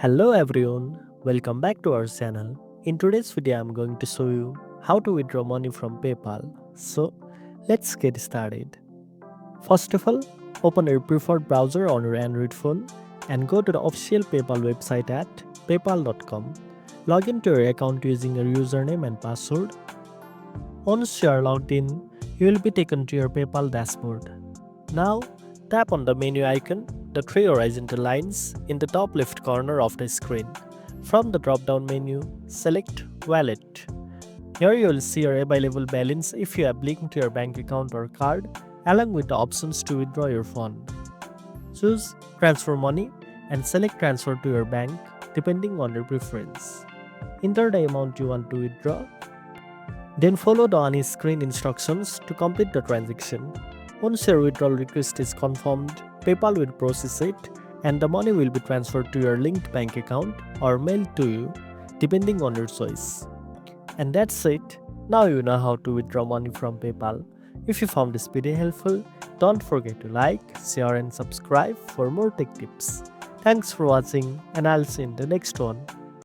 Hello everyone, welcome back to our channel. In today's video, I'm going to show you how to withdraw money from PayPal. So, let's get started. First of all, open your preferred browser on your Android phone and go to the official PayPal website at paypal.com. Log into your account using your username and password. Once you are logged in, you will be taken to your PayPal dashboard. Now, tap on the menu icon, the three horizontal lines in the top left corner of the screen. From the drop-down menu, select Wallet. Here you will see your available balance if you have linked to your bank account or card, along with the options to withdraw your fund. Choose Transfer Money and select Transfer to your bank depending on your preference. Enter the amount you want to withdraw. Then follow the on-screen instructions to complete the transaction. Once your withdrawal request is confirmed, PayPal will process it and the money will be transferred to your linked bank account or mailed to you, depending on your choice. And that's it. Now you know how to withdraw money from PayPal. If you found this video helpful, don't forget to like, share and subscribe for more tech tips. Thanks for watching and I'll see you in the next one.